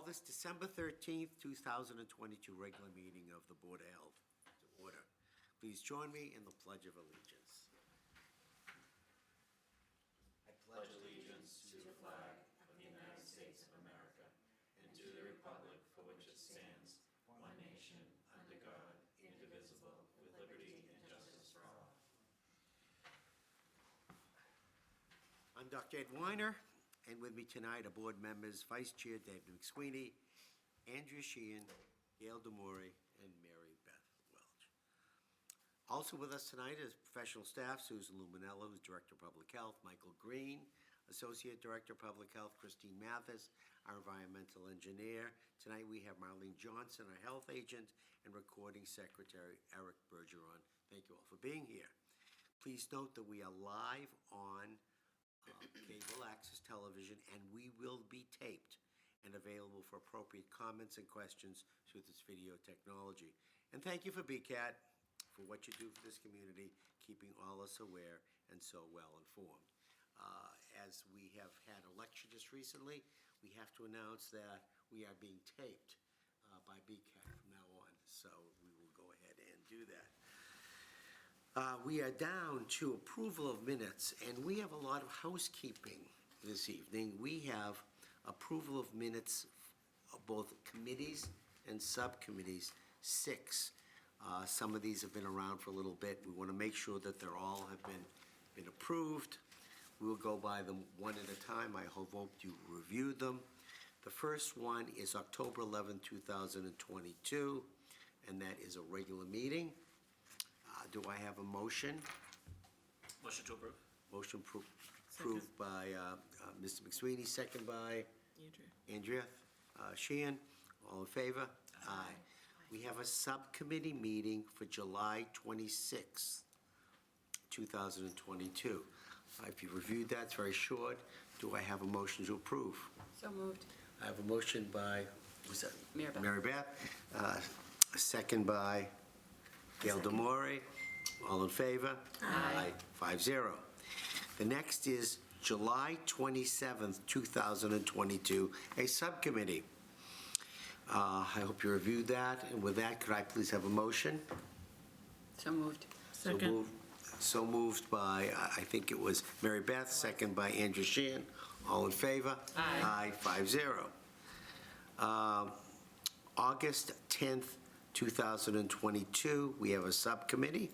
this December 13th, 2022 regular meeting of the Board of Health to order. Please join me in the Pledge of Allegiance. I pledge allegiance to the flag of the United States of America and to the republic for which it stands, one nation, under God, indivisible, with liberty and justice for all. I'm Dr. Ed Weiner, and with me tonight are board members, Vice Chair David McSweeney, Andrea Sheehan, Gail Demore, and Mary Beth Welch. Also with us tonight is professional staff, Susan Luminello, who's Director of Public Health, Michael Green, Associate Director of Public Health, Christine Mathis, our environmental engineer. Tonight we have Marlene Johnson, our health agent, and recording secretary, Eric Bergeron. Thank you all for being here. Please note that we are live on cable access television, and we will be taped and available for appropriate comments and questions through this video technology. And thank you for BCAT for what you do for this community, keeping all us aware and so well informed. As we have had a lecture just recently, we have to announce that we are being taped by BCAT from now on, so we will go ahead and do that. We are down to approval of minutes, and we have a lot of housekeeping this evening. We have approval of minutes of both committees and subcommittees, 6. Some of these have been around for a little bit. We want to make sure that they're all have been approved. We will go by them one at a time. I hope you reviewed them. The first one is October 11, 2022, and that is a regular meeting. Do I have a motion? Motion to approve. Motion approved by Mr. McSweeney, second by Andrea Sheehan. All in favor? Aye. We have a subcommittee meeting for July 26th, 2022. If you reviewed that, it's very short. Do I have a motion to approve? So moved. I have a motion by, who's that? Mary Beth. Mary Beth. A second by Gail Demore. All in favor? Aye. 5-0. The next is July 27th, 2022, a subcommittee. I hope you reviewed that. And with that, could I please have a motion? So moved. Second. So moved by, I think it was Mary Beth, second by Andrea Sheehan. All in favor? Aye. 5-0. August 10th, 2022, we have a subcommittee.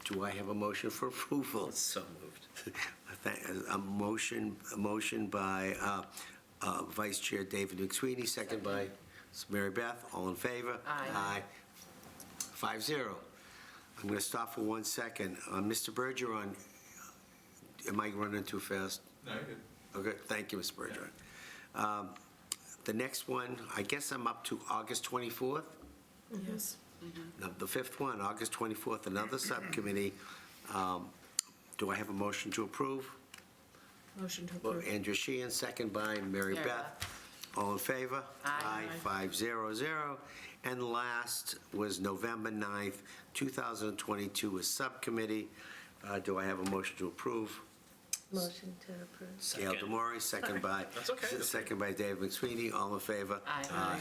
Do I have a motion for approval? So moved. A motion by Vice Chair David McSweeney, second by Mary Beth. All in favor? Aye. 5-0. I'm going to stop for 1 second. Mr. Bergeron, am I running too fast? No, you're good. Okay, thank you, Mr. Bergeron. The next one, I guess I'm up to August 24th? Yes. Now, the fifth one, August 24th, another subcommittee. Do I have a motion to approve? Motion to approve. Andrea Sheehan, second by Mary Mary Beth. All in favor? Aye. 5-0-0. And last was November 9th, 2022, a subcommittee. Do I have a motion to approve? Motion to approve. Gail Demore, second by, That's okay. second by David McSweeney. All in favor? Aye.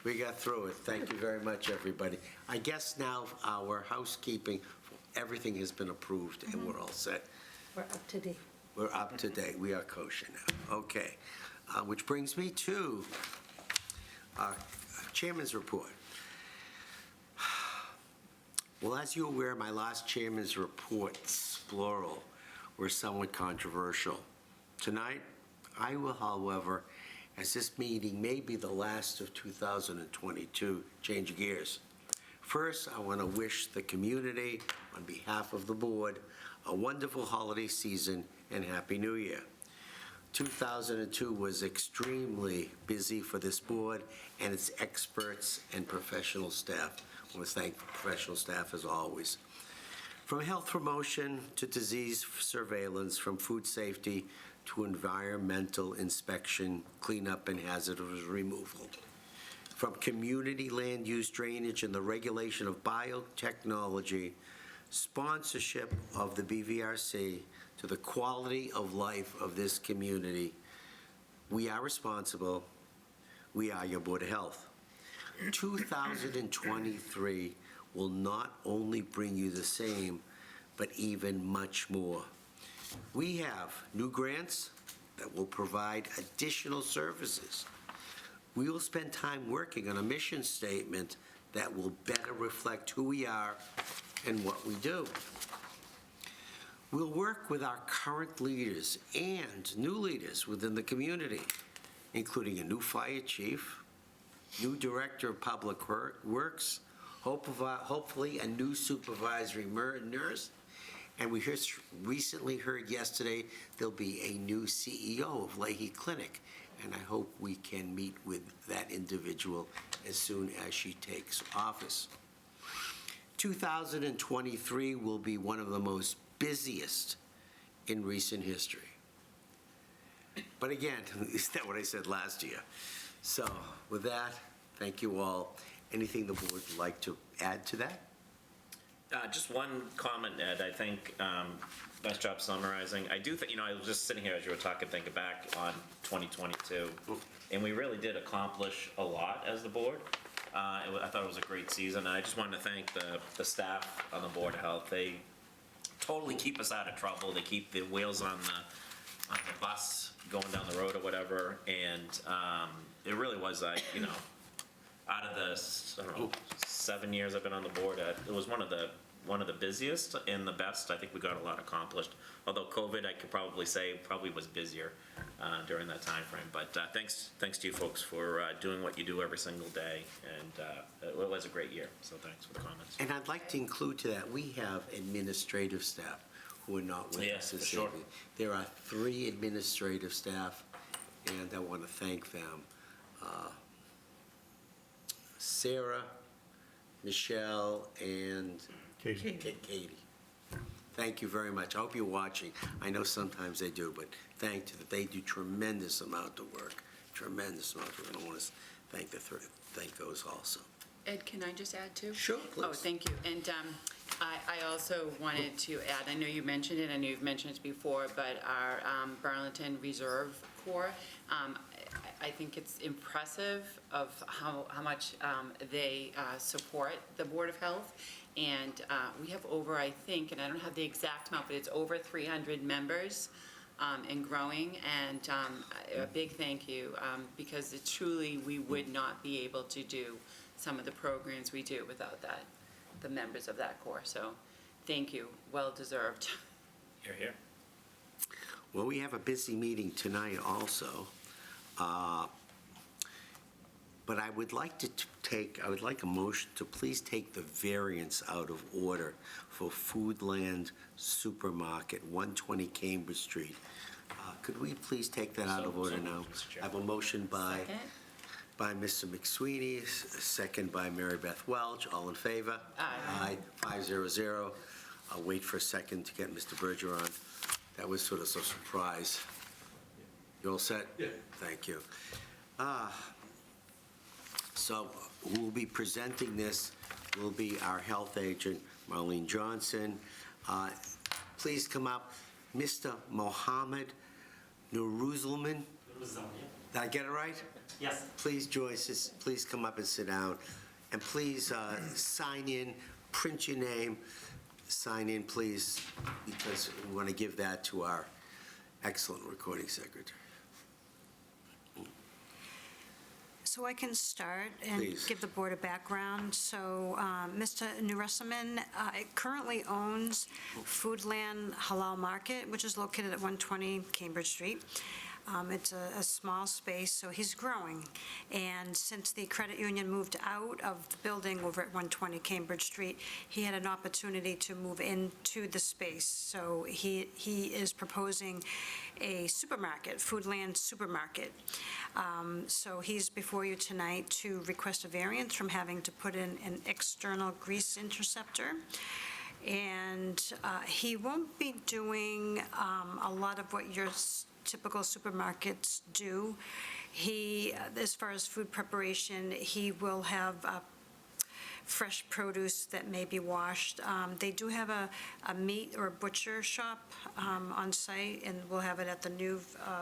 We got through it. Thank you very much, everybody. I guess now our housekeeping, everything has been approved and we're all set. We're up to date. We're up to date. We are kosher now. Okay. Which brings me to our chairman's report. Well, as you're aware, my last chairman's reports, plural, were somewhat controversial. Tonight, I will, however, as this meeting may be the last of 2022, change gears. First, I want to wish the community, on behalf of the board, a wonderful holiday season and Happy New Year. 2002 was extremely busy for this board and its experts and professional staff. I want to thank professional staff as always. From health promotion to disease surveillance, from food safety to environmental inspection, cleanup, and hazardous removal. From community land use drainage and the regulation of biotechnology, sponsorship of the BVRC, to the quality of life of this community, We are responsible. We are your Board of Health. 2023 will not only bring you the same, but even much more. We have new grants that will provide additional services. We will spend time working on a mission statement that will better reflect who we are and what we do. We'll work with our current leaders and new leaders within the community, including a new fire chief, new director of public works, hopefully a new supervisory nurse, and we recently heard yesterday there'll be a new CEO of Leahy Clinic, and I hope we can meet with that individual as soon as she takes office. 2023 will be one of the most busiest in recent history. But again, is that what I said last year? So with that, thank you all. Anything the board would like to add to that? Just one comment, Ed. I think, nice job summarizing. I do think, I was just sitting here as you were talking, thinking back on 2022, and we really did accomplish a lot as the board. I thought it was a great season, and I just wanted to thank the staff on the Board of Health. They totally keep us out of trouble. They keep the wheels on the bus going down the road or whatever, and it really was like, out of the, I don't know, 7 years I've been on the board, it was one of the busiest and the best. I think we got a lot accomplished. Although COVID, I could probably say, was busier during that time frame. But thanks to you folks for doing what you do every single day, and it was a great year. So thanks for the comments. And I'd like to include to that, we have administrative staff who are not with us this sure. evening. There are 3 administrative staff, and I want to thank them. Sarah, Michelle, and Katie. Thank you very much. I hope you're watching. I know sometimes they do, but they do tremendous amount of work, tremendous amount of work. I want to thank those also. Ed, can I just add too? Sure, please. Oh, thank you. And I also wanted to add, I know you mentioned it, I know you've mentioned it before, but our Burlington Reserve Corps, I think it's impressive of how much they support the Board of Health. And we have over, I think, and I don't have the exact amount, but it's over 300 members and growing. And a big thank you, because it truly, we would not be able to do some of the programs we do without the members of that Corps. So thank you, well deserved. You're here. Well, we have a busy meeting tonight also. But I would like a motion to please take the variance out of order for Foodland Supermarket, 120 Cambridge Street. Could we please take that out of order now? I have a motion by Mr. McSweeney, second by Mary Beth Welch. All in favor? Aye. 5-0-0. I'll wait for a second to get Mr. Bergeron. That was sort of a surprise. You all set? Yeah. Thank you. So who will be presenting this will be our health agent, Marlene Johnson. Please come up. Mr. Mohammed Nuruzulman. Did I get it right? Yes. Please, Joyce, please come up and sit down. And please sign in, print your name, sign in, please, because we want to give that to our excellent recording secretary. So I can start and Please. give the board a background. So Mr. Nuruzulman currently owns Foodland Halal Market, which is located at 120 Cambridge Street. It's a small space, so he's growing. And since the credit union moved out of the building over at 120 Cambridge Street, he had an opportunity to move into the space. So he is proposing a supermarket, Foodland Supermarket. So he's before you tonight to request a variance from having to put in an external grease interceptor. And he won't be doing a lot of what your typical supermarkets do. He, as far as food preparation, he will have fresh produce that may be washed. They do have a meat or butcher shop on site, and we'll have it at the new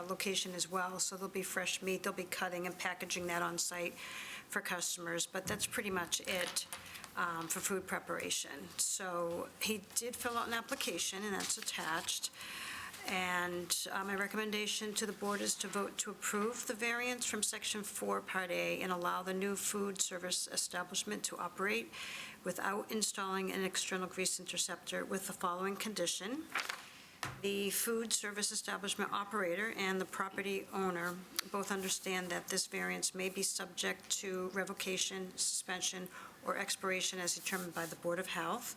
location as well. So there'll be fresh meat. They'll be cutting and packaging that on site for customers, but that's pretty much it for food preparation. So he did fill out an application, and that's attached. And my recommendation to the board is to vote to approve the variance from Section 4, Part A, and allow the new food service establishment to operate without installing an external grease interceptor with the following condition. The food service establishment operator and the property owner both understand that this variance may be subject to revocation, suspension, or expiration as determined by the Board of Health.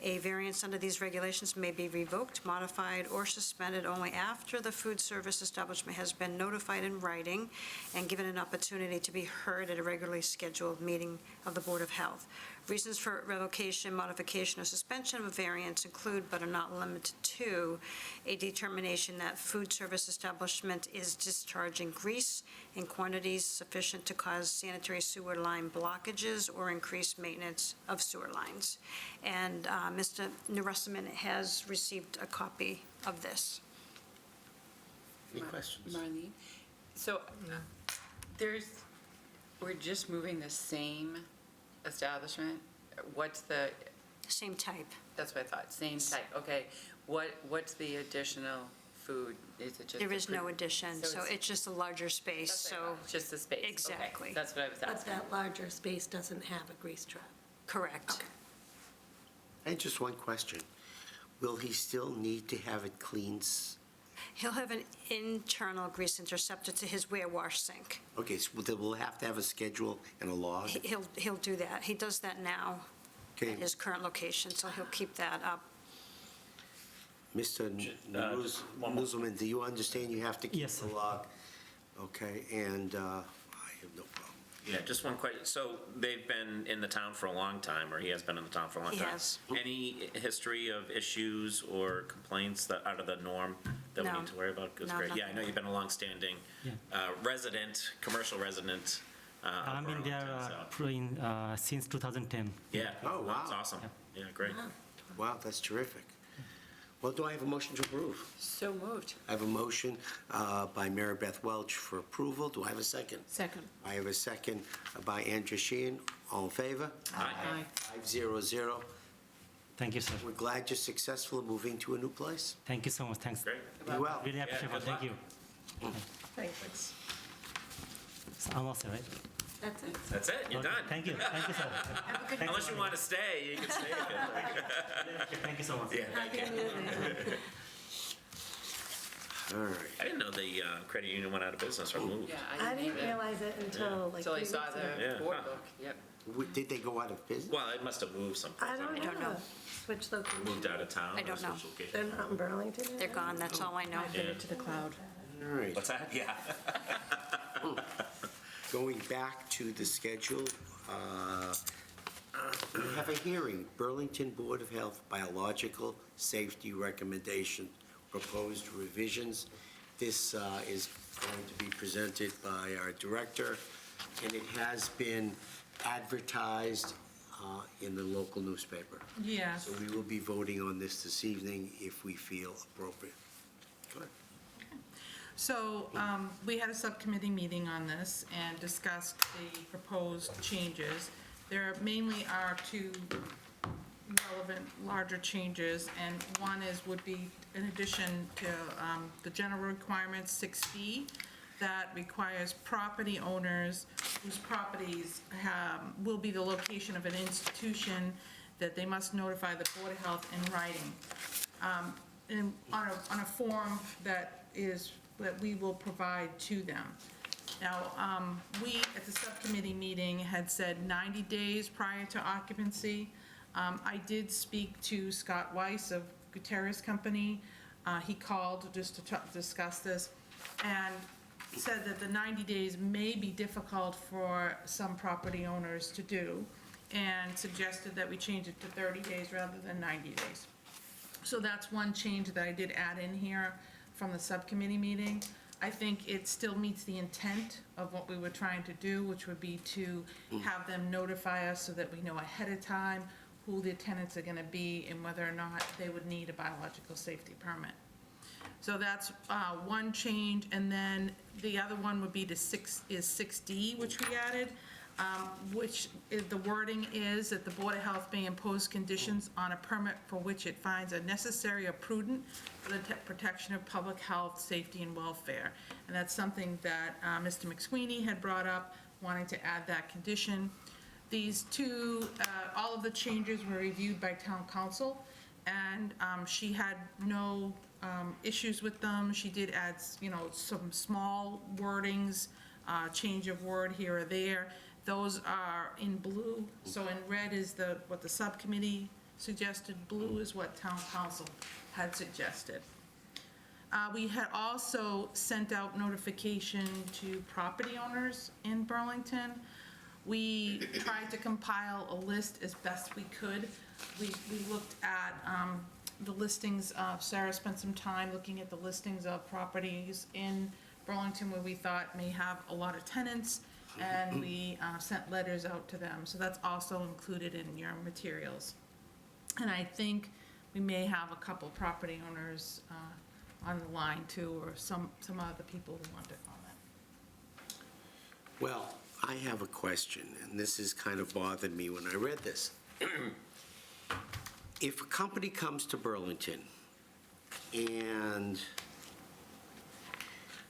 A variance under these regulations may be revoked, modified, or suspended only after the food service establishment has been notified in writing and given an opportunity to be heard at a regularly scheduled meeting of the Board of Health. Reasons for revocation, modification, or suspension of a variance include, but are not limited to, a determination that food service establishment is discharging grease in quantities sufficient to cause sanitary sewer line blockages or increased maintenance of sewer lines. And Mr. Narasimhan has received a copy of this. Any questions? Marlene? So we're just moving the same establishment? What's the, Same type. that's what I thought, same type, okay. What's the additional food? Is it just? There is no addition, so so it's- it's just a larger space, That's what I so, thought, Just the space? Okay, Exactly. that's what I was But asking. that larger space doesn't have a grease trap. correct. I had just one question. Will he still need to have it cleaned? He'll have an internal grease interceptor to his wash sink. Okay, so we'll have to have a schedule and a log? He'll do that. He does that now Okay, at his current location, so he'll keep that up. Mr. just one more. Newsman, do you understand you have to keep Yes, the sir. log? Okay, and I have no problem. Yeah, just one question. So they've been in the town for a long time, or he has been in the town for a long He time? has. Any history of issues or complaints that out of the norm that we No. need to worry about? That's No, great. Yeah, I nothing. know you've been a longstanding Yeah. resident, commercial resident of I've been there Burlington, so. since 2010. Yeah, Oh, that's wow. awesome. Yeah, great. Wow, that's terrific. Well, do I have a motion to approve? So moved. I have a motion by Mary Beth Welch for approval. Do I have a second? Second. I have a second by Andrea Sheehan. All in favor? Aye. 500. Thank you, sir. We're glad you're successful in moving to a new place. Thank you so much. Thanks. Great. Be well. Really appreciate it. good Thank luck. you. Thanks. So I'm all set, right? That's it. That's it, you're Okay, done. Thank you. Thank you, sir. Thanks Unless you a lot. want to stay, you can stay. Thank you so much. Yeah, thank you. All right. I didn't know the credit union went out of business or moved. Yeah, I didn't either. realize it until like Until I 3 saw weeks ago. the Yeah. board Huh. book, yep. Did they go out of business? Well, it must have moved someplace. I don't don't know. know. Switch location. Moved out of town. I or don't know. switched location. They're not in Burlington. They're gone, that's all I know. Yeah. To the cloud. All right. What's that? Yeah. Going back to the schedule, we have a hearing, Burlington Board of Health Biological Safety Recommendation, proposed revisions. This is going to be presented by our director, and it has been advertised in the local newspaper. Yes. So we will be voting on this evening if we feel appropriate. Go ahead. So we had a subcommittee meeting on this and discussed the proposed changes. There mainly are two relevant larger changes, and one would be in addition to the general requirements 6B, that requires property owners whose properties will be the location of an institution, that they must notify the Board of Health in writing, on a form that we will provide to them. Now, we, at the subcommittee meeting, had said 90 days prior to occupancy. I did speak to Scott Weiss of Gutierrez Company. He called just to discuss this, and said that the 90 days may be difficult for some property owners to do, and suggested that we change it to 30 days rather than 90 days. So that's one change that I did add in here from the subcommittee meeting. I think it still meets the intent of what we were trying to do, which would be to have them notify us so that we know ahead of time who the tenants are gonna be and whether or not they would need a biological safety permit. So that's one change, and then the other one would be 6D, which we added, which the wording is that the Board of Health may impose conditions on a permit for which it finds are necessary or prudent for the protection of public health, safety, and welfare. And that's something that Mr. McSweeney had brought up, wanting to add that condition. These two, all of the changes were reviewed by town council, and she had no issues with them. She did add, some small wordings, change of word here or there. Those are in blue, so in red is what the subcommittee suggested, blue is what town council had suggested. We had also sent out notification to property owners in Burlington. We tried to compile a list as best we could. We looked at the listings, Sarah spent some time looking at the listings of properties in Burlington where we thought may have a lot of tenants, and we sent letters out to them. So that's also included in your materials. And I think we may have a couple property owners on the line too, or some other people who want to comment. Well, I have a question, and this has kind of bothered me when I read this. If a company comes to Burlington and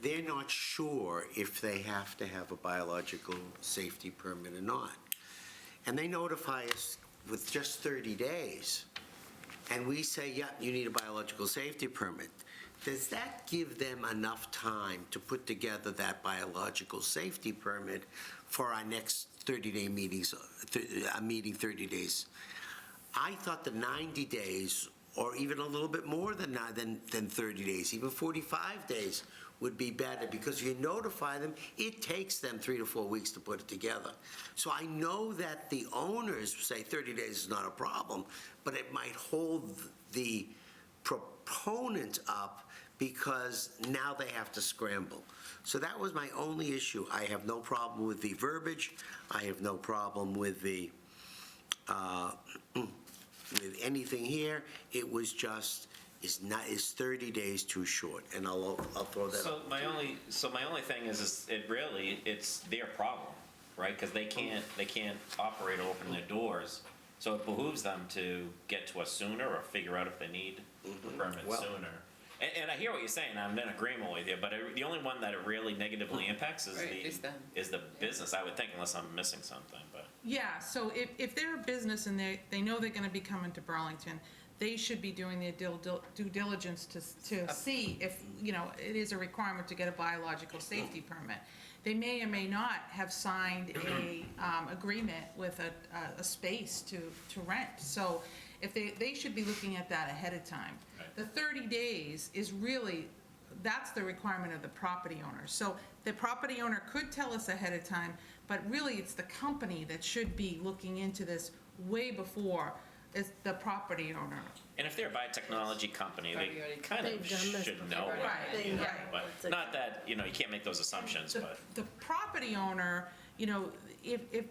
they're not sure if they have to have a biological safety permit or not, and they notify us with just 30 days, and we say, yeah, you need a biological safety permit, does that give them enough time to put together that biological safety permit for our next 30-day meetings, a meeting 30 days? I thought the 90 days, or even a little bit more than 30 days, even 45 days would be better, because if you notify them, it takes them 3 to 4 weeks to put it together. So I know that the owners say 30 days is not a problem, but it might hold the proponent up because now they have to scramble. So that was my only issue. I have no problem with the verbiage. I have no problem with the with anything here. It was just, is 30 days too short? And I'll throw that So up. my only thing is it's their problem, right? Because they can't operate or open their doors. So it behooves them to get to us sooner or figure out if they need a permit Well- sooner. And I hear what you're saying, I'm in agreement with you, but the only one that it really negatively impacts is Right, is them. the business, I would think, unless I'm missing something, but. Yeah, so if they're a business and they know they're gonna be coming to Burlington, they should be doing their due diligence to see if, it is a requirement to get a biological safety permit. They may or may not have signed a agreement with a space to rent. So if they should be looking at that ahead of time. Right. The 30 days is really, that's the requirement of the property owner. So the property owner could tell us ahead of time, but really it's the company that should be looking into this way before it's the property owner. And if they're a biotechnology company, Right, we they already- kind They've of done this should before. know. Right, Yeah, right. But not that, you can't make those assumptions, but. The property owner, if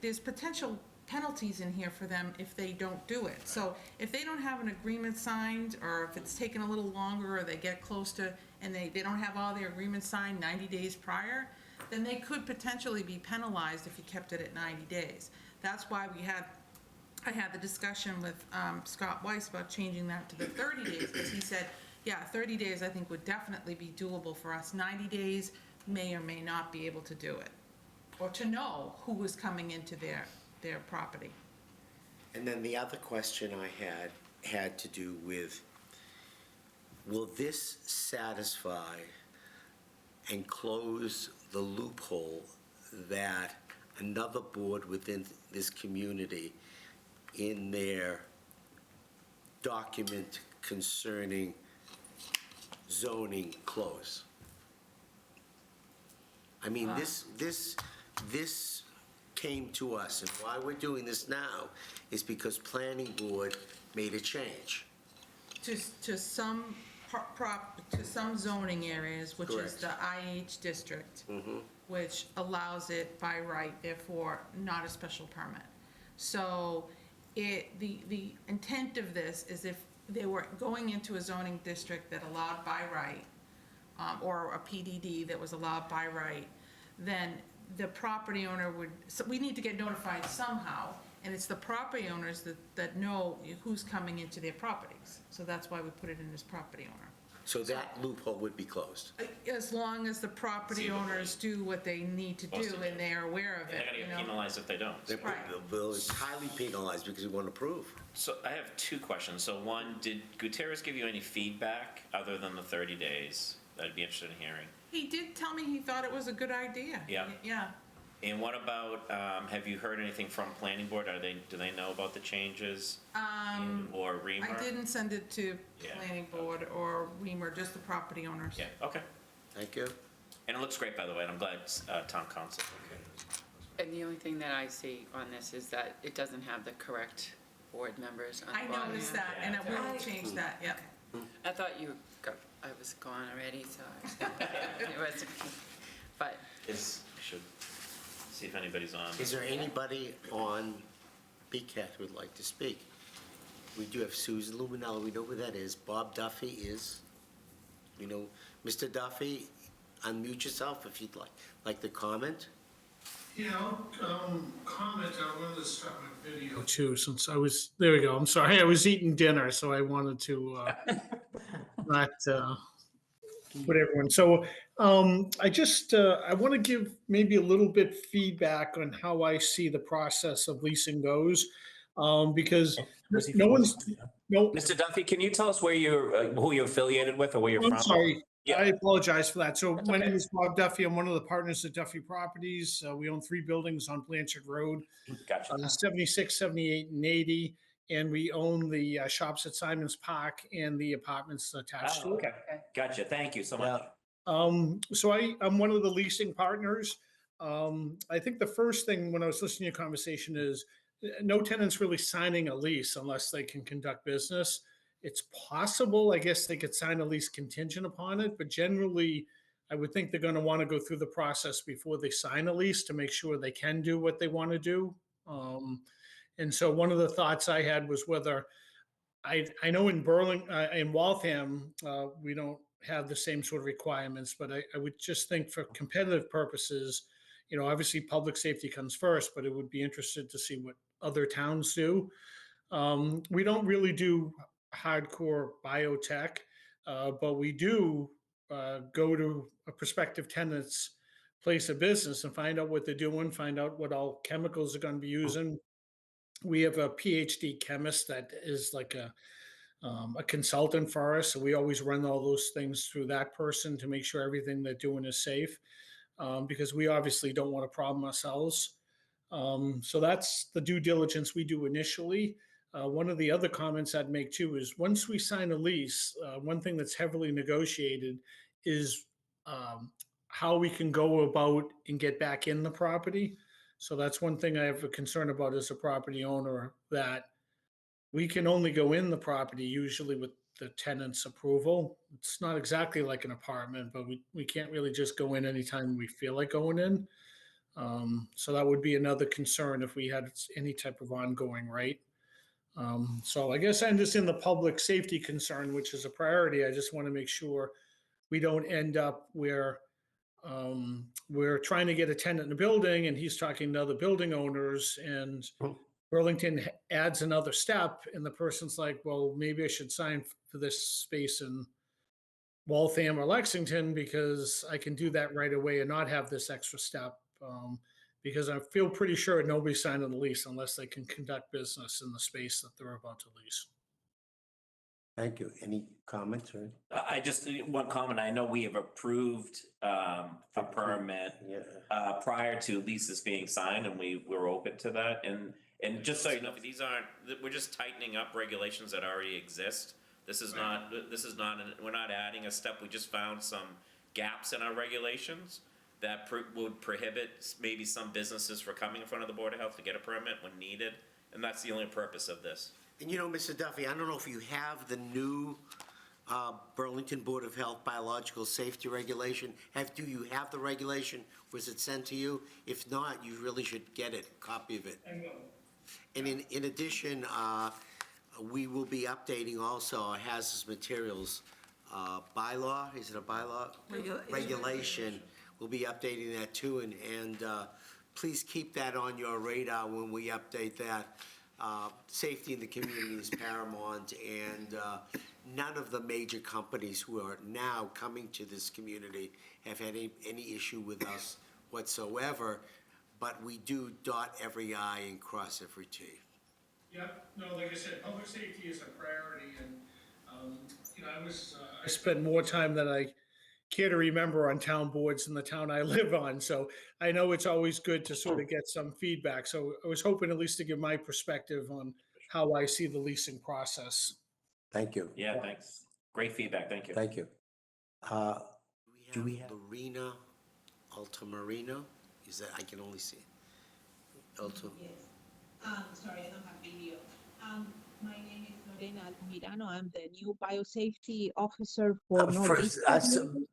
there's potential penalties in here for them if they don't do it. So if they don't have an agreement signed, or if it's taken a little longer, or they get close to, and they don't have all their agreements signed 90 days prior, then they could potentially be penalized if you kept it at 90 days. That's why I had the discussion with Scott Weiss about changing that to the 30 days, because he said, yeah, 30 days I think would definitely be doable for us. 90 days may or may not be able to do it, or to know who was coming into their property. And then the other question I had to do with, will this satisfy and close the loophole that another board within this community, in their document concerning zoning, close? I mean, this came to us, and why we're doing this now is because planning board made a change. To some to some zoning areas, which is Correct. the IH district, which allows it by right, therefore not a special permit. So the intent of this is if they were going into a zoning district that allowed by right, or a PDD that was allowed by right, then the property owner would, so we need to get notified somehow, and it's the property owners that know who's coming into their properties. So that's why we put it in as property owner. So that loophole would be closed. As long as the property See what they- owners do what they need to Supposed do to do. and they're aware of And they're it, gonna you get know? penalized if they don't. Right. The bill is highly penalized because we won't approve. So I have two questions. So one, did Gutierrez give you any feedback other than the 30 days? that I'd be interested in hearing. He did tell me he thought it was a good idea. Yeah. Yeah. And what about, have you heard anything from planning board? Do they know about the changes? Or Reamer? I didn't send it to Yeah. planning board or Reamer, just the property owners. Yeah, okay. Thank you. And it looks great, by the way, and I'm glad town council. And the only thing that I see on this is that it doesn't have the correct board members on I the bottom. noticed that, and we will change that, yep. I thought I was gone already, so it was, but I should see if anybody's on. Is there anybody on BCAT who would like to speak? We do have Susan Luminello, we know who that is. Bob Duffy is, you know, Mr. Duffy, unmute yourself if you'd like to comment. Yeah, I'll comment. I wanted to start my video too, since there we go. I'm sorry, I was eating dinner, so I wanted to not put everyone. So I want to give maybe a little bit feedback on how I see the process of leasing goes, because no one's, no, Mr. Duffy, can you tell us where who you're affiliated with or where you're from? I'm sorry. Yeah. I apologize for that. So my okay. name is Bob Duffy. I'm one of the partners at Duffy Properties. We own 3 buildings on Blanchard Road, Gotcha. 76, 78, and 80. And we own the shops at Simon's Park and the apartments attached to it. Okay. Gotcha. Thank you so much. So I'm one of the leasing partners. I think the first thing when I was listening to your conversation is no tenant's really signing a lease unless they can conduct business. It's possible, I guess they could sign a lease contingent upon it, but generally I would think they're going to want to go through the process before they sign a lease to make sure they can do what they want to do. And so one of the thoughts I had was whether I know in in Waltham, we don't have the same sort of requirements, but I would just think for competitive purposes, you know, obviously public safety comes first, but it would be interested to see what other towns do. We don't really do hardcore biotech, but we do go to a prospective tenant's place of business and find out what they're doing, find out what all chemicals are going to be using. We have a PhD chemist that is like a consultant for us, so we always run all those things through that person to make sure everything they're doing is safe, because we obviously don't want a problem ourselves. So that's the due diligence we do initially. One of the other comments I'd make too is once we sign a lease, one thing that's heavily negotiated is how we can go about and get back in the property. So that's one thing I have a concern about as a property owner, that we can only go in the property usually with the tenant's approval. It's not exactly like an apartment, but we can't really just go in anytime we feel like going in. So that would be another concern if we had any type of ongoing right. So I guess I'm just in the public safety concern, which is a priority. I just want to make sure we don't end up where we're trying to get a tenant in the building and he's talking to other building owners and Burlington adds another step and the person's like, well, maybe I should sign for this space in Waltham or Lexington because I can do that right away and not have this extra step. Because I feel pretty sure nobody's signing the lease unless they can conduct business in the space that they're about to lease. Thank you. Any comments or? I just, one comment, I know we have approved a permit Yeah. prior to leases being signed and we were open to that. And just so you know, We're just tightening up regulations that already exist. This is not, we're not adding a step. We just found some gaps in our regulations that would prohibit maybe some businesses from coming in front of the Board of Health to get a permit when needed. And that's the only purpose of this. And you know, Mr. Duffy, I don't know if you have the new Burlington Board of Health Biological Safety Regulation. Do you have the regulation? Was it sent to you? If not, you really should get it, a copy of it. I will. And in addition, we will be updating also our hazardous materials bylaw. Is it a bylaw? Regulation. We'll be updating that too, and please keep that on your radar when we update that. Safety in the community is paramount, and none of the major companies who are now coming to this community have had any issue with us whatsoever, but we do dot every I and cross every T. Yep, no, like I said, public safety is a priority, and, I spend more time than I care to remember on town boards in the town I live on, so I know it's always good to sort of get some feedback, so I was hoping at least to give my perspective on how I see the leasing process. Thank you. Yeah, thanks. Great feedback, thank you. Thank you. Do we have Lorena Altamarino? Is that, I can only see. Yes. Sorry, I don't have video. My name is Lorena Altamirano. I'm the new biosafety officer for First, Northeastern.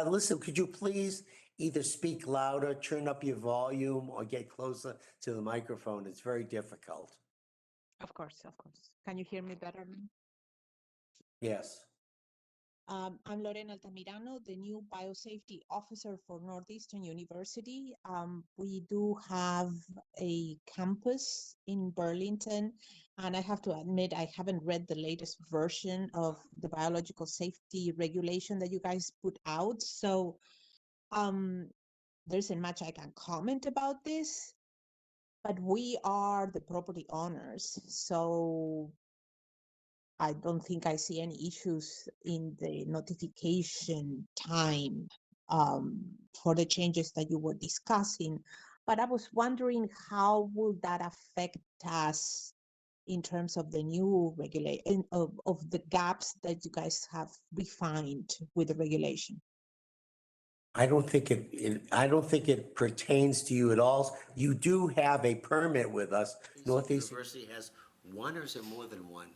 listen, could you please either speak louder, turn up your volume, or get closer to the microphone? It's very difficult. Of course, of course. Can you hear me better now? Yes. I'm Lorena Altamirano, the new biosafety officer for Northeastern University. We do have a campus in Burlington, and I have to admit, I haven't read the latest version of the biological safety regulation that you guys put out. So there isn't much I can comment about this, but we are the property owners. So I don't think I see any issues in the notification time for the changes that you were discussing. But I was wondering how will that affect us in terms of the new regulation of the gaps that you guys have refined with the regulation? I don't think it pertains to you at all. You do have a permit with us. Northeast University has one, or is it more than one?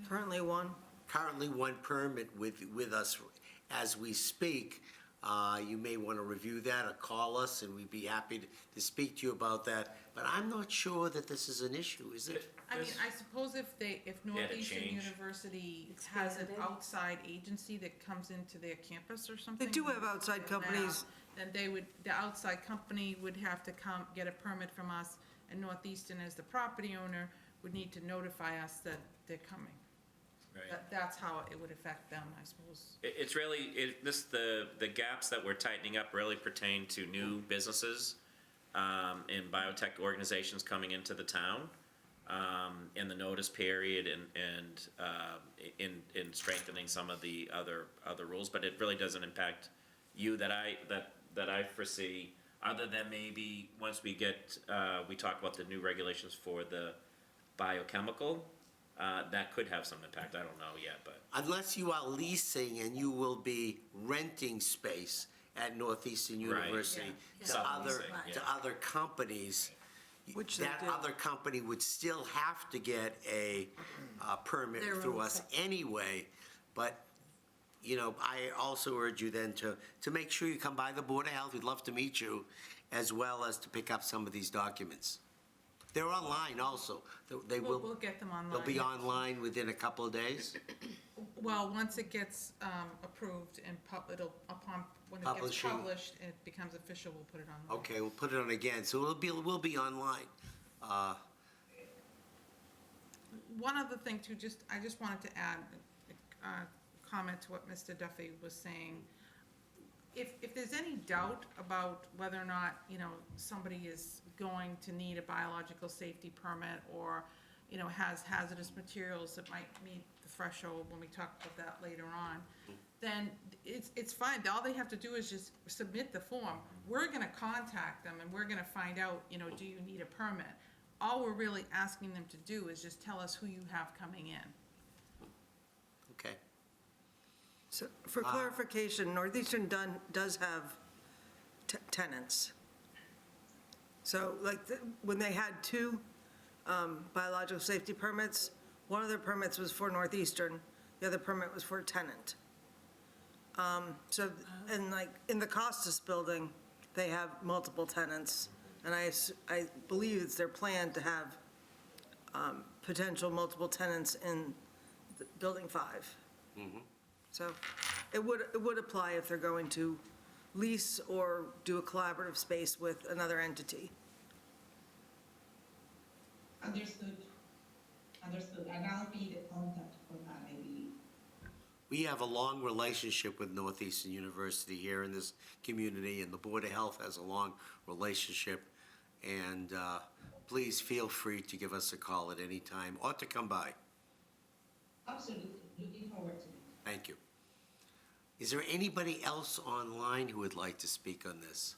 Currently one. Currently one permit with us as we speak. You may want to review that or call us, and we'd be happy to speak to you about that. But I'm not sure that this is an issue, is it? I mean, I suppose if Northeastern change. University has an Expanded. outside agency that comes into their campus or something. They do have outside now, companies. Then the outside company would have to come get a permit from us, and Northeastern, as the property owner, would need to notify us that they're coming. Right. That's how it would affect them, I suppose. It's really, the gaps that we're tightening up really pertain to new businesses and biotech organizations coming into the town, in the notice period and in strengthening some of the other rules, but it really doesn't impact you that I foresee, other than maybe once we talk about the new regulations for the biochemical. That could have some impact, I don't know yet, but. Unless you are leasing and you will be renting space at Northeastern Right. University to Subleasing, yeah. other companies, Which they that do. other company would still have to get a permit Their through own us anyway. But, I also urge you then to make sure you come by the Board of Health. We'd love to meet you, as well as to pick up some of these documents. They're online also. We'll get them online. They'll be online within a couple of days. Well, once it gets approved and when it gets Publishing. published, it becomes official, we'll put it online. Okay, we'll put it on again, so we'll be online. One other thing too, I just wanted to add a comment to what Mr. Duffy was saying. If there's any doubt about whether or not, somebody is going to need a biological safety permit or, has hazardous materials that might meet the threshold when we talk about that later on, then it's fine. All they have to do is just submit the form. We're gonna contact them and we're gonna find out, do you need a permit? All we're really asking them to do is just tell us who you have coming in. Okay. So for clarification, Northeastern does have tenants. So like when they had two biological safety permits, one of their permits was for Northeastern, The other permit was for a tenant. So, and like, in the Costas building, they have multiple tenants, and I believe it's their plan to have potential multiple tenants in Building 5. So it would apply if they're going to lease or do a collaborative space with another entity. Understood. Understood. And I'll be the contact for that, I believe. We have a long relationship with Northeastern University here in this community, and the Board of Health has a long relationship. And please feel free to give us a call at any time or to come by. Absolutely. Looking forward to it. Thank you. Is there anybody else online who would like to speak on this?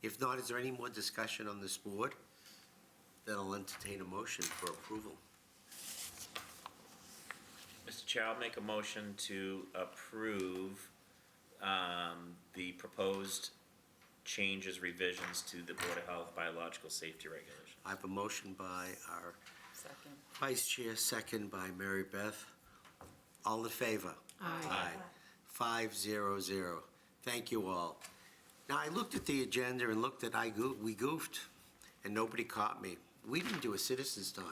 If not, is there any more discussion on this board? Then I'll entertain a motion for approval. Mr. Chair, I'll make a motion to approve the proposed changes, revisions to the Board of Health biological safety regulations. I have a motion by our Second. Vice Chair, second by Mary Beth. All in favor? Aye. 5-0-0. Thank you all. Now, I looked at the agenda and looked at, we goofed, and nobody caught me. We didn't do a citizens' time. I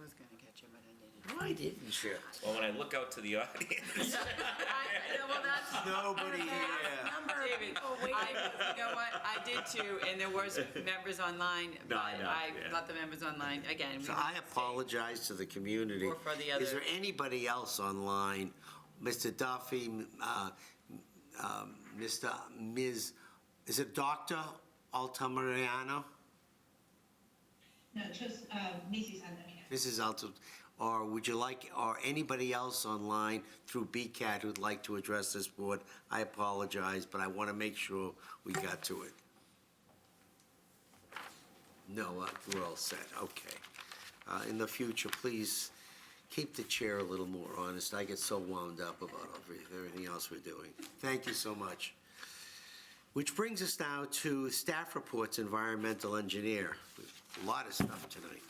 was gonna get you, but I didn't. No, I didn't, Chair. Well, when I look out to the audience, Well, that's. Nobody here. David, you know what, I did too, and there was members online, No, but I know, I yeah. got the members online, again. we So didn't I apologize to the community. Or for the Is other- there anybody else online? Mr. Duffy, Ms., is it Dr. Altamirano? No, just Mrs. Altamira. Mrs. Alta, or would you like, or anybody else online through BCAT who'd like to address this board? I apologize, but I want to make sure we got to it. No, we're all set, okay. In the future, please keep the chair a little more honest. I get so wound up about everything else we're doing. Thank you so much. Which brings us now to staff reports, environmental engineer. A lot of stuff tonight.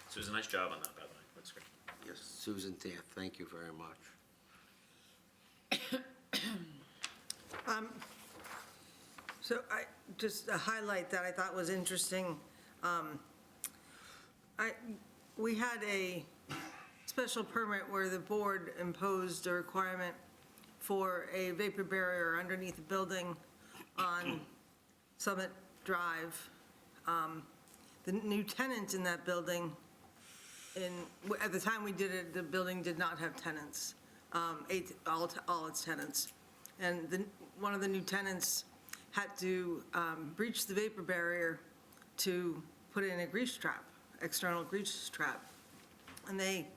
Susan, nice job on that, by the way. That's great. Yes, Susan, thank you very much. So just a highlight that I thought was interesting. We had a special permit where the board imposed a requirement for a vapor barrier underneath a building on Summit Drive. The new tenant in that building, at the time we did it, the building did not have tenants, all its tenants. And one of the new tenants had to breach the vapor barrier to put in a grease trap, external grease trap. And they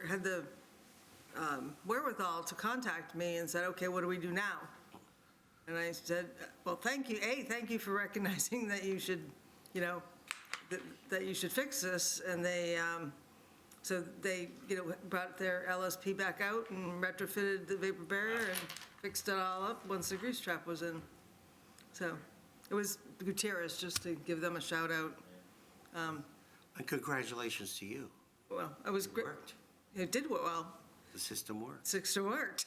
had the wherewithal to contact me and said, okay, what do we do now? And I said, well, thank you for recognizing that you should, that you should fix this. And so they, brought their LSP back out and retrofitted the vapor barrier and fixed it all up once the grease trap was in. So it was Gutierrez, just to give them a shout out. And congratulations to you. Well, it was great. Worked. It did well. The system worked. System worked.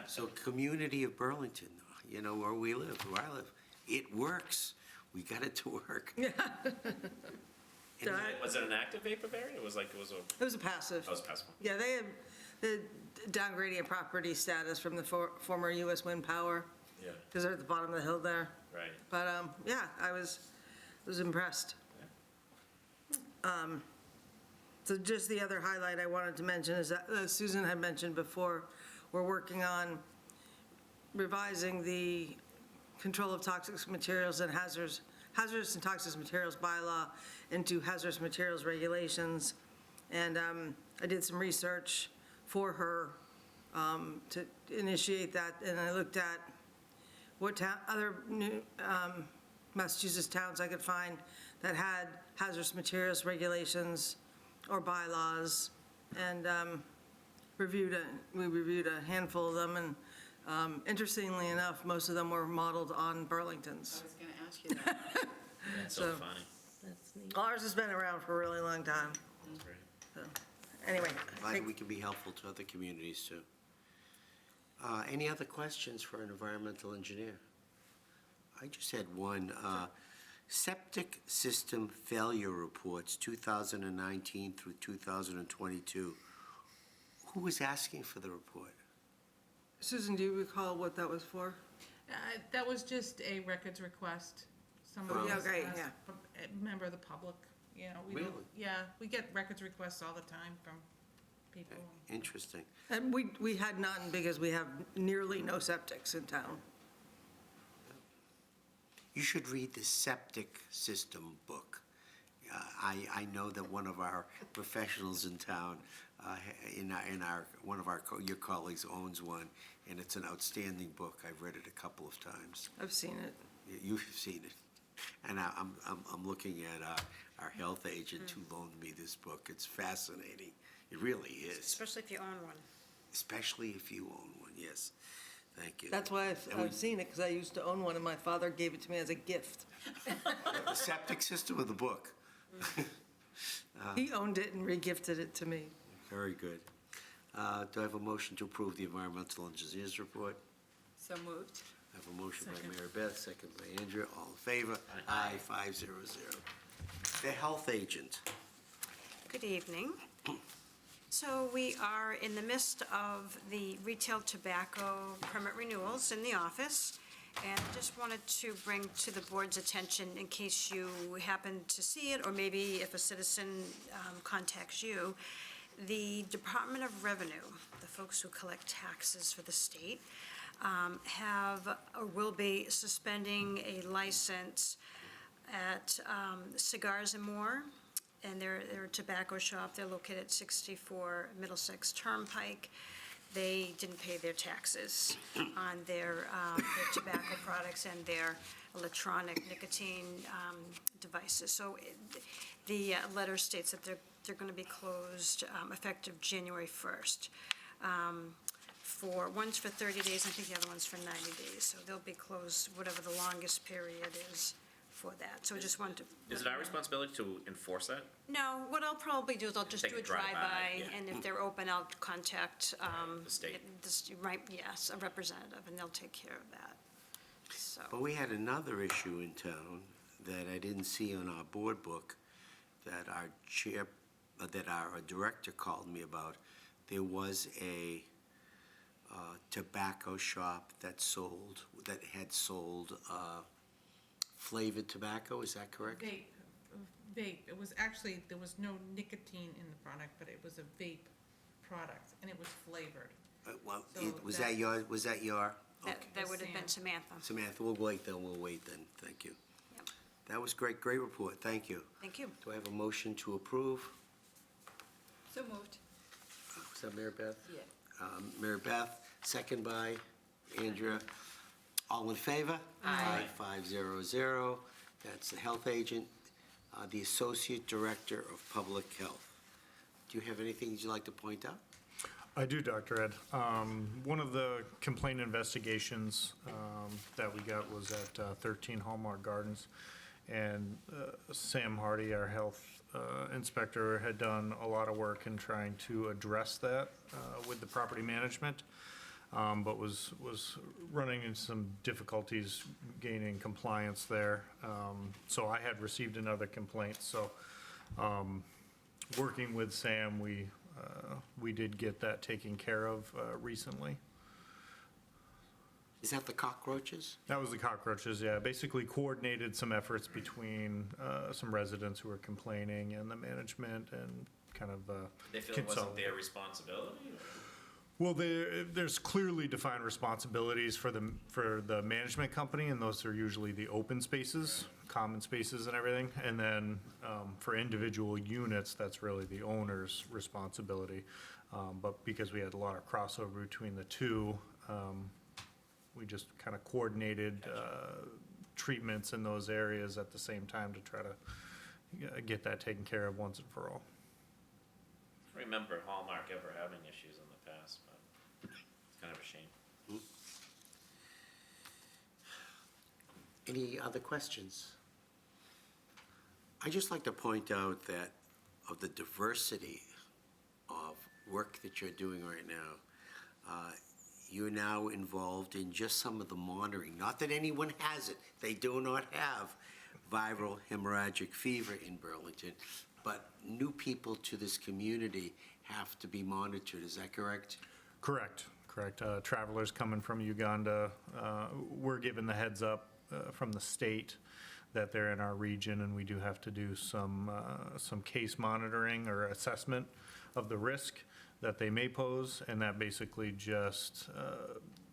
So community of Burlington, where we live, where I live, it works. We got it to work. Yeah. And Was it an active vapor barrier? It was a... It was a passive. That was passive. Yeah, they had the downgradient property status from the former US Wind Power, Yeah, because they're at the bottom of the hill there. right. But, yeah, I was impressed. So just the other highlight I wanted to mention is that Susan had mentioned before, we're working on revising the control of toxic materials and hazardous and toxic materials bylaw into hazardous materials regulations. And I did some research for her to initiate that, and I looked at what other new Massachusetts towns I could find that had hazardous materials regulations or bylaws, and we reviewed a handful of them, and interestingly enough, most of them were modeled on Burlington's. I was gonna ask you that. That's so So- funny. That's neat. Ours has been around for a really long time. That's great. So, anyway, I Glad think- we can be helpful to other communities too. Any other questions for an environmental engineer? I just had one. Septic system failure reports, 2019 through 2022. Who was asking for the report? Susan, do you recall what that was for? That was just a records request. Someone Oh, yeah, else great, asked, yeah. a member of the public, you know, we don't, Really? yeah, we get records requests all the time from people. Interesting. And we had none because we have nearly no septics in town. You should read the septic system book. I know that one of our professionals in town, your colleagues owns one, and it's an outstanding book. I've read it a couple of times. I've seen it. You've seen it. And I'm looking at our health agent who loaned me this book. It's fascinating. It really is, Especially if you own one. especially if you own one, yes. Thank you. That's why And we- I've seen it, because I used to own one, and my father gave it to me as a gift. The septic system of the book. He owned it and regifted it to me. Very good. Do I have a motion to approve the environmental engineers report? So moved. I have a motion by Mary Beth, second by Andrea. All in favor? Aye. 500. The health agent. Good evening. So we are in the midst of the retail tobacco permit renewals in the office, and I just wanted to bring to the board's attention, in case you happen to see it, or maybe if a citizen contacts you, the Department of Revenue, the folks who collect taxes for the state, have or will be suspending a license at Cigars and More, and they're a tobacco shop. They're located at 64 Middlesex Turnpike. They didn't pay their taxes on their tobacco products and their electronic nicotine devices. So the letter states that they're going to be closed effective January 1st. One's for 30 days, I think the other one's for 90 days. So they'll be closed whatever the longest period is for that. So I just wanted to. Is it our responsibility to enforce that? No, what I'll probably do is I'll just Take do a a drive-by, drive-by, yeah. and if they're open, I'll contact. The state. Right, yes, a representative, and they'll take care of that. So, But we had another issue in town that I didn't see on our board book that our director called me about. There was a tobacco shop that had sold flavored tobacco, is that correct? Vape, it was actually, there was no nicotine in the product, but it was a vape product, and it was flavored. Well, So was that- that your? that Okay. would have been Sam. Samantha. Samantha, we'll wait then, thank you. Yep. That was great report, thank you. Thank you. Do I have a motion to approve? So moved. Was that Mary Beth? Yeah. Mary Beth, second by Andrea. All in favor? Aye. 500. That's the health agent, the Associate Director of Public Health. Do you have anything you'd like to point out? I do, Dr. Ed. One of the complaint investigations that we got was at 13 Hallmark Gardens. And Sam Hardy, our health inspector, had done a lot of work in trying to address that with the property management, but was running into some difficulties gaining compliance there. So I had received another complaint. So working with Sam, we did get that taken care of recently. Is that the cockroaches? That was the cockroaches, yeah. Basically coordinated some efforts between some residents who were complaining and the management and kind of They feel it wasn't consult. their responsibility? Well, there's clearly defined responsibilities for the management company, and those are usually the open spaces, common spaces and everything. And then for individual units, that's really the owner's responsibility. But because we had a lot of crossover between the two, we just kind of coordinated treatments in those areas at the same time to try to get that taken care of once and for all. I don't remember Hallmark ever having issues in the past, but it's kind of a shame. Any other questions? I'd just like to point out that of the diversity work that you're doing right now, you're now involved in just some of the monitoring. Not that anyone has it. They do not have viral hemorrhagic fever in Burlington, but new people to this community have to be monitored. Is that correct? Correct. Travelers coming from Uganda, we're given the heads up from the state that they're in our region, and we do have to do some case monitoring or assessment of the risk that they may pose, and that basically just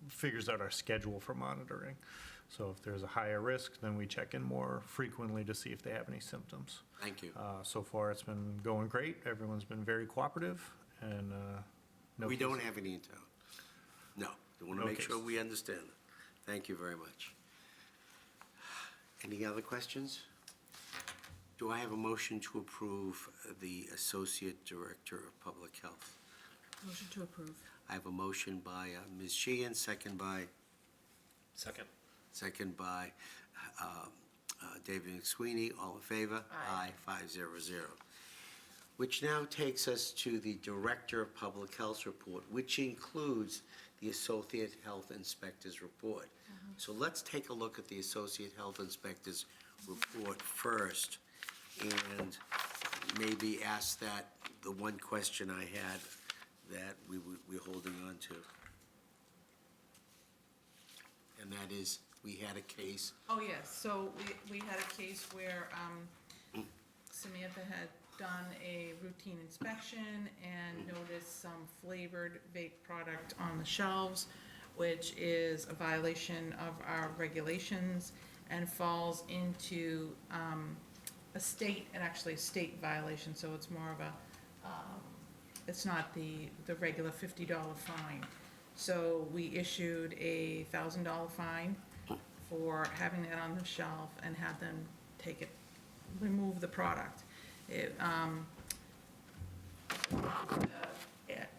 figures out our schedule for monitoring. So if there's a higher risk, then we check in more frequently to see if they have any symptoms. Thank you. So far, it's been going great. Everyone's been very cooperative, and no We don't cases. have any in town. No, we want to No make sure cases. we understand that. Thank you very much. Any other questions? Do I have a motion to approve the Associate Director of Public Health? Motion to approve. I have a motion by Ms. Sheehan, second by Second. David McSweeney. All in favor? Aye. 500. Which now takes us to the Director of Public Health report, which includes the Associate Health Inspector's report. So let's take a look at the Associate Health Inspector's report first, and maybe ask that, the one question I had that we're holding on to. And that is, we had a case. Oh, yes, so we had a case where Samantha had done a routine inspection and noticed some flavored vape product on the shelves, which is a violation of our regulations and falls into a state violation, so it's more of a, it's not the regular $50 fine. So we issued a $1,000 fine for having that on the shelf and had them remove the product.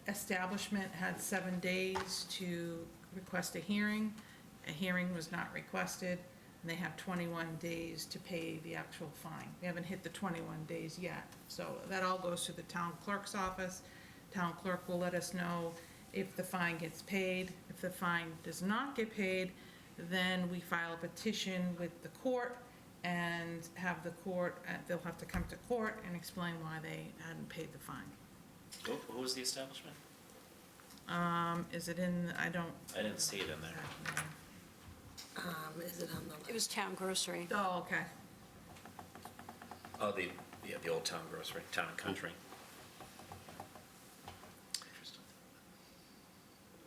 Establishment had 7 days to request a hearing. A hearing was not requested, and they have 21 days to pay the actual fine. We haven't hit the 21 days yet, so that all goes to the town clerk's office. Town clerk will let us know if the fine gets paid. If the fine does not get paid, then we file a petition with the court and have the court, they'll have to come to court and explain why they hadn't paid the fine. What was the establishment? Is it in, I didn't see it in there. Is it on the? It was Town Grocery. Oh, okay. Oh, the Old Town Grocery, Town and Country. Interesting.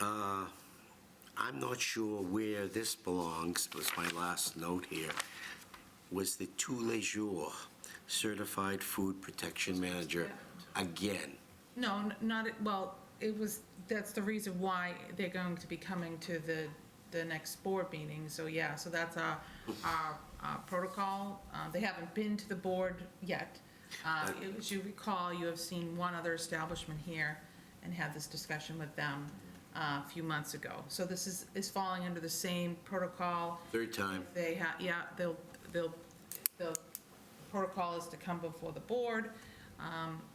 I'm not sure where this belongs, was my last note here, was the tous les jours Certified Food Protection Manager again. No, well, that's the reason why they're going to be coming to the next board meeting, so yeah, so that's our protocol. They haven't been to the board yet. As you recall, you have seen one other establishment here and had this discussion with them a few months ago. So this is falling under the same protocol. Third time. They the protocol is to come before the board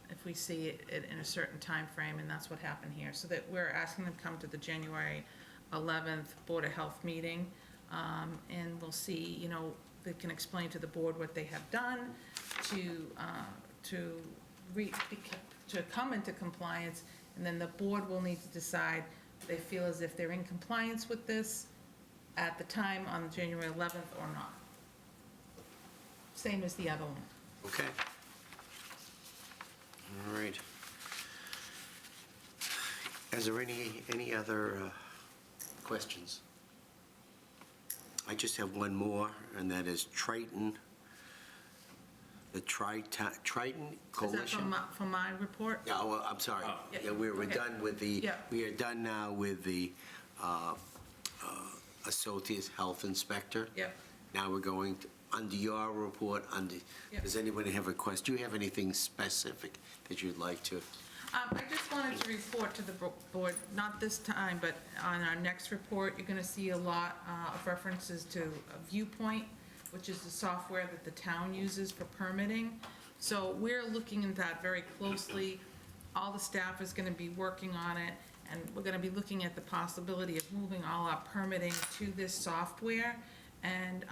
if we see it in a certain time frame, and that's what happened here. So that we're asking them to come to the January 11th Board of Health meeting, and we'll see, they can explain to the board what they have done to come into compliance, and then the board will need to decide if they feel as if they're in compliance with this at the time on January 11th or not. Same as the other one. Okay. All right. Is there any other questions? I just have one more, and that is Triton, the Triton Coalition. Is that from my report? Yeah, well, I'm sorry. Oh. Yeah, we're Okay. done with the, Yeah. we are done now with the Associate Health Inspector. Yep. Now we're going to, under your report, Yep. does anybody have a question? Do you have anything specific that you'd like to? I just wanted to report to the board, not this time, but on our next report, you're gonna see a lot of references to Viewpoint, which is the software that the town uses for permitting. So we're looking at that very closely. All the staff is gonna be working on it, and we're gonna be looking at the possibility of moving all our permitting to this software. And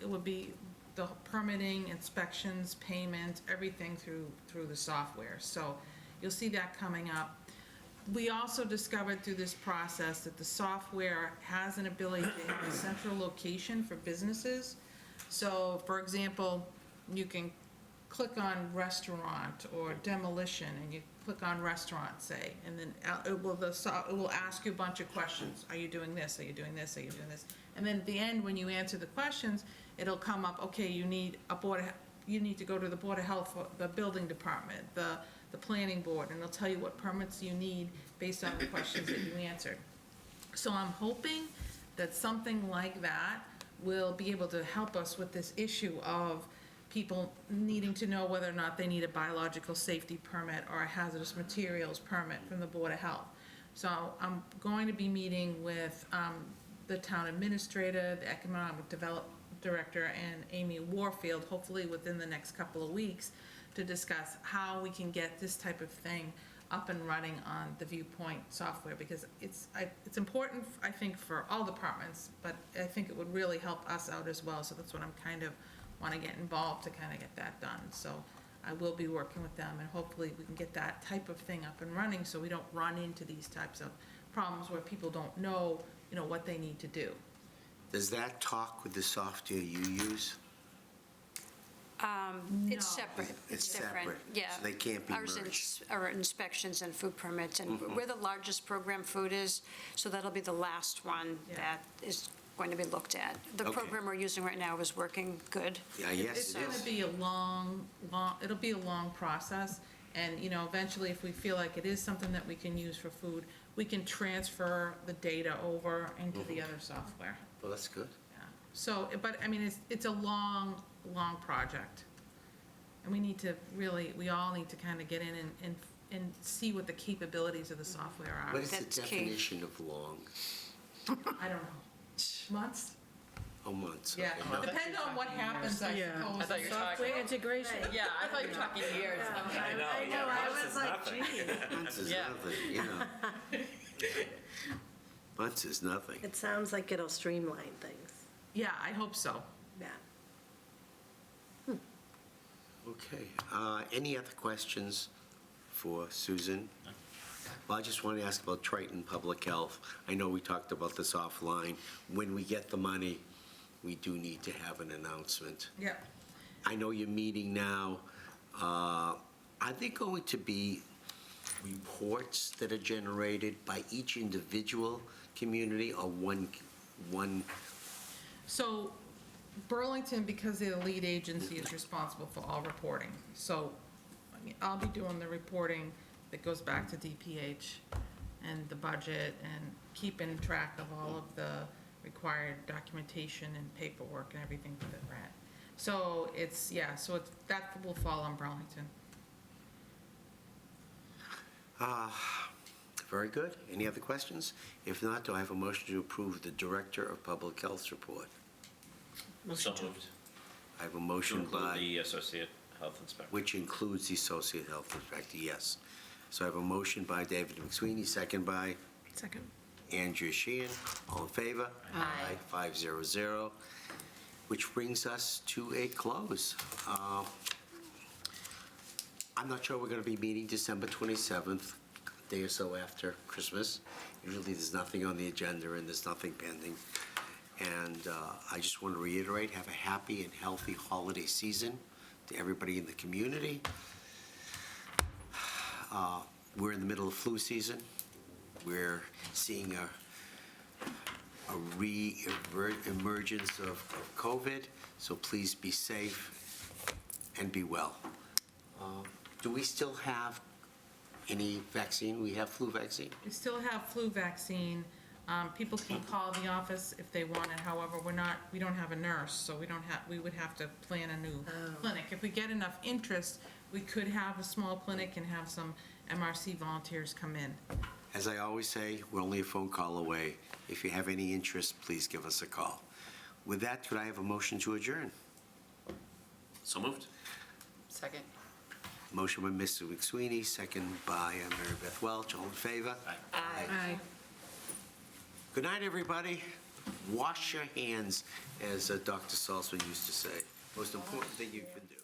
it would be the permitting, inspections, payment, everything through the software. So you'll see that coming up. We also discovered through this process that the software has an ability to have a central location for businesses. So, for example, you can click on restaurant or demolition, and you click on restaurant, say, and then it will ask you a bunch of questions. Are you doing this? Are you doing this? Are you doing this? And then at the end, when you answer the questions, it'll come up, okay, you need to go to the Board of Health, the building department, the planning board, and they'll tell you what permits you need based on the questions that you answered. So I'm hoping that something like that will be able to help us with this issue of people needing to know whether or not they need a biological safety permit or a hazardous materials permit from the Board of Health. So I'm going to be meeting with the town administrator, the economic development director, and Amy Warfield, hopefully within the next couple of weeks, to discuss how we can get this type of thing up and running on the Viewpoint software, because it's important, I think, for all departments, but I think it would really help us out as well. So that's what I'm kind of want to get involved to kind of get that done. So I will be working with them, and hopefully we can get that type of thing up and running so we don't run into these types of problems where people don't know, what they need to do. Does that talk with the software you use? It's separate. It's different. separate, Yeah. so they can't be Ours merged. are inspections and food permits, and we're the largest program food is, so that'll be the last one Yeah. that is going to be looked at. The Okay. program we're using right now is working good. Yeah, yes, It's it gonna is. be it'll be a long process, and, eventually, if we feel like it is something that we can use for food, we can transfer the data over into the other software. Well, that's good. Yeah. So, but, I mean, it's a long project. And we all need to kind of get in and see what the capabilities of the software are. What is the That's key. definition of long? I don't know. Months? Oh, months. Yeah, okay. depending on what happens, I Yeah. suppose. I thought you were talking. Software integration. Yeah, I thought you were talking years. I know, I was like, geez. Months is Yeah. nothing, Months is nothing. It sounds like it'll streamline things. Yeah, I hope so. Yeah. Okay, any other questions for Susan? Well, I just want to ask about Triton Public Health. I know we talked about this offline. When we get the money, we do need to have an announcement. Yeah. I know you're meeting now. Are there going to be reports that are generated by each individual community or one? So Burlington, because they're the lead agency, is responsible for all reporting. So I'll be doing the reporting that goes back to DPH and the budget and keeping track of all of the required documentation and paperwork and everything for the grant. So that will fall on Burlington. Very good. Any other questions? If not, do I have a motion to approve the Director of Public Health's report? So moved. I have a To motion include by, the associate health inspector. which includes the Associate Health Inspector, yes. So I have a motion by David McSweeney, second by Second. Andrea Sheehan. All in favor? Aye. 500. Which brings us to a close. I'm not sure we're going to be meeting December 27th, a day or so after Christmas. Usually there's nothing on the agenda and there's nothing pending. And I just want to reiterate, have a happy and healthy holiday season to everybody in the community. We're in the middle of flu season. We're seeing a re-emergence of COVID, so please be safe and be well. Do we still have any vaccine? We have flu vaccine? We still have flu vaccine. People can call the office if they want it. However, we don't have a nurse, so we would have to plan a new clinic. If we get enough interest, we could have a small clinic and have some MRC volunteers come in. As I always say, we're only a phone call away. If you have any interest, please give us a call. With that, could I have a motion to adjourn? So moved. Second. Motion by Mr. McSweeney, second by Mary Beth Welch. All in favor? Aye. Good night, everybody. Wash your hands, as Dr. Salzman used to say. Most important thing you can do.